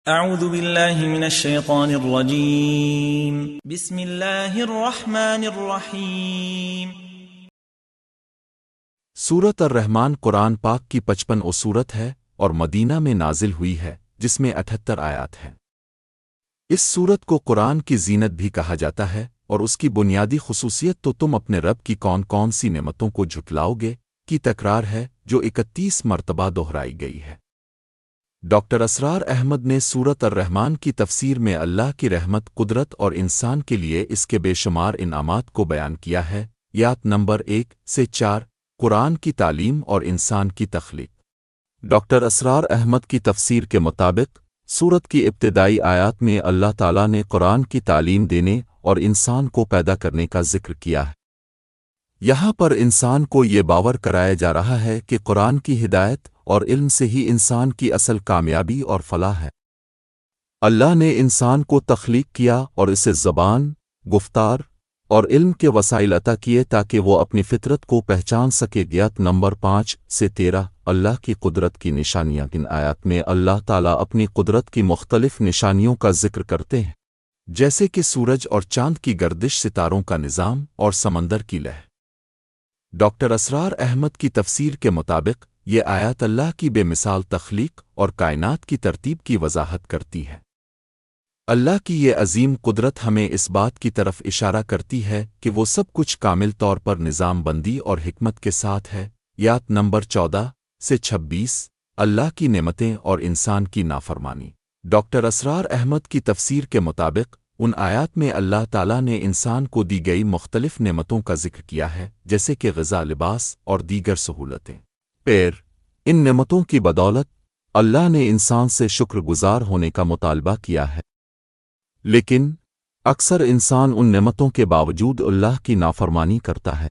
اعوذ باللہ من الشیطان الرجیم بسم اللہ الرحمن الرحیم۔ سورت الرحمن قرآن پاک کی 55 سورت ہے اور مدینہ میں نازل ہوئی ہے، جس میں 78 آیات ہیں۔ اس سورت کو قرآن کی زینت بھی کہا جاتا ہے، اور اس کی بنیادی خصوصیت تو تم اپنے رب کی کون کون سی نعمتوں کو جھٹلاؤ گے کی تکرار ہے، جو 31 مرتبہ دہرائی گئی ہے۔ ڈاکٹر اسرار احمد نے سورت الرحمن کی تفسیر میں اللہ کی رحمت، قدرت اور انسان کے لیے اس کے بے شمار انعامات کو بیان کیا ہے۔ آیات نمبر 1 سے 4، قرآن کی تعلیم اور انسان کی تخلیق۔ ڈاکٹر اسرار احمد کی تفسیر کے مطابق سورت کی ابتدائی آیات میں اللہ تعالیٰ نے قرآن کی تعلیم دینے اور انسان کو پیدا کرنے کا ذکر کیا ہے۔ یہاں پر انسان کو یہ باور کرایا جا رہا ہے کہ قرآن کی ہدایت اور علم سے ہی انسان کی اصل کامیابی اور فلاح ہے۔ اللہ نے انسان کو تخلیق کیا اور اسے زبان، گفتار اور علم کے وسائل عطا کیے تاکہ وہ اپنی فطرت کو پہچان سکے۔ آیات نمبر 5 سے 13، اللہ کی قدرت کی نشانیاں۔ ان آیات میں اللہ تعالیٰ اپنی قدرت کی مختلف نشانیوں کا ذکر کرتے ہیں، جیسے کہ سورج اور چاند کی گردش، ستاروں کا نظام اور سمندر کی لہر۔ ڈاکٹر اسرار احمد کی تفسیر کے مطابق یہ آیات اللہ کی بے مثال تخلیق اور کائنات کی ترتیب کی وضاحت کرتی ہے۔ اللہ کی یہ عظیم قدرت ہمیں اس بات کی طرف اشارہ کرتی ہے کہ وہ سب کچھ کامل طور پر نظام بندی اور حکمت کے ساتھ ہے۔ آیات نمبر 14 سے 26، اللہ کی نعمتیں اور انسان کی نافرمانی۔ ڈاکٹر اسرار احمد کی تفسیر کے مطابق ان آیات میں اللہ تعالیٰ نے انسان کو دی گئی مختلف نعمتوں کا ذکر کیا ہے، جیسے کہ غذا، لباس اور دیگر سہولتیں۔ ان نعمتوں کی بدولت اللہ نے انسان سے شکر گزار ہونے کا مطالبہ کیا ہے، لیکن اکثر انسان ان نعمتوں کے باوجود اللہ کی نافرمانی کرتا ہے۔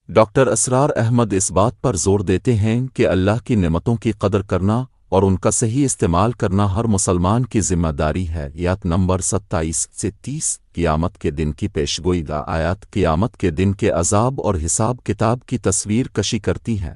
ڈاکٹر اسرار احمد اس بات پر زور دیتے ہیں کہ اللہ کی نعمتوں کی قدر کرنا اور ان کا صحیح استعمال کرنا ہر مسلمان کی ذمہ داری ہے۔ آیات نمبر 27 سے 30، قیامت کے دن کی پیشگوئی۔ آیات قیامت کے دن کے عذاب اور حساب کتاب کی تصویر کشی کرتی ہیں۔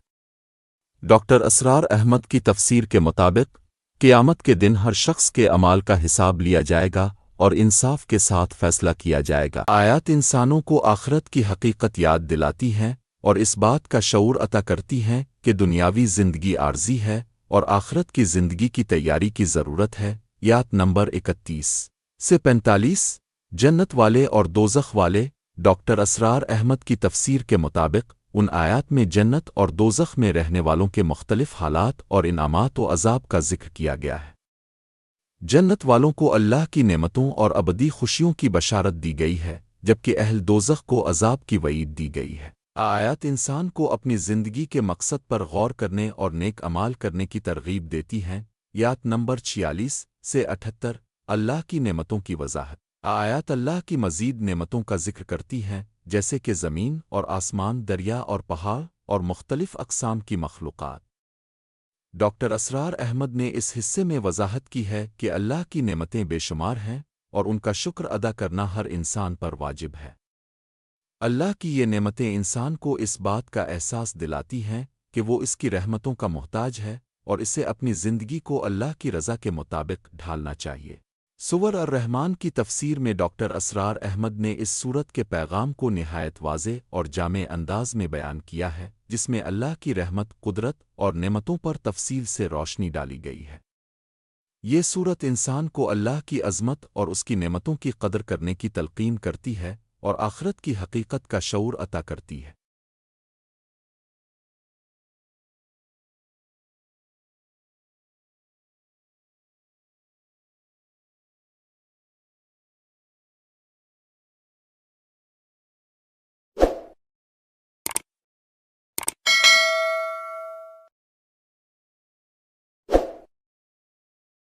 ڈاکٹر اسرار احمد کی تفسیر کے مطابق قیامت کے دن ہر شخص کے اعمال کا حساب لیا جائے گا اور انصاف کے ساتھ فیصلہ کیا جائے گا۔ آیات انسانوں کو آخرت کی حقیقت یاد دلاتی ہیں اور اس بات کا شعور عطا کرتی ہیں کہ دنیاوی زندگی عارضی ہے اور آخرت کی زندگی کی تیاری کی ضرورت ہے۔ آیات نمبر 31 سے 45، جنت والے اور دوزخ والے۔ ڈاکٹر اسرار احمد کی تفسیر کے مطابق ان آیات میں جنت اور دوزخ میں رہنے والوں کے مختلف حالات اور انعامات و عذاب کا ذکر کیا گیا ہے۔ جنت والوں کو اللہ کی نعمتوں اور ابدی خوشیوں کی بشارت دی گئی ہے، جبکہ اہل دوزخ کو عذاب کی وعید دی گئی ہے۔ آیات انسان کو اپنی زندگی کے مقصد پر غور کرنے اور نیک اعمال کرنے کی ترغیب دیتی ہیں۔ آیات نمبر 46 سے 78، اللہ کی نعمتوں کی وضاحت۔ آیات اللہ کی مزید نعمتوں کا ذکر کرتی ہیں، جیسے کہ زمین اور آسمان، دریا اور پہاڑ اور مختلف اقسام کی مخلوقات۔ ڈاکٹر اسرار احمد نے اس حصے میں وضاحت کی ہے کہ اللہ کی نعمتیں بے شمار ہیں اور ان کا شکر ادا کرنا ہر انسان پر واجب ہے۔ اللہ کی یہ نعمتیں انسان کو اس بات کا احساس دلاتی ہیں کہ وہ اس کی رحمتوں کا محتاج ہے اور اسے اپنی زندگی کو اللہ کی رضا کے مطابق ڈھالنا چاہیے۔ سور الرحمن کی تفسیر میں ڈاکٹر اسرار احمد نے اس سورت کے پیغام کو نہایت واضح اور جامع انداز میں بیان کیا ہے، جس میں اللہ کی رحمت، قدرت اور نعمتوں پر تفصیل سے روشنی ڈالی گئی ہے۔ یہ سورت انسان کو اللہ کی عظمت اور اس کی نعمتوں کی قدر کرنے کی تلقین کرتی ہے اور آخرت کی حقیقت کا شعور عطا کرتی ہے۔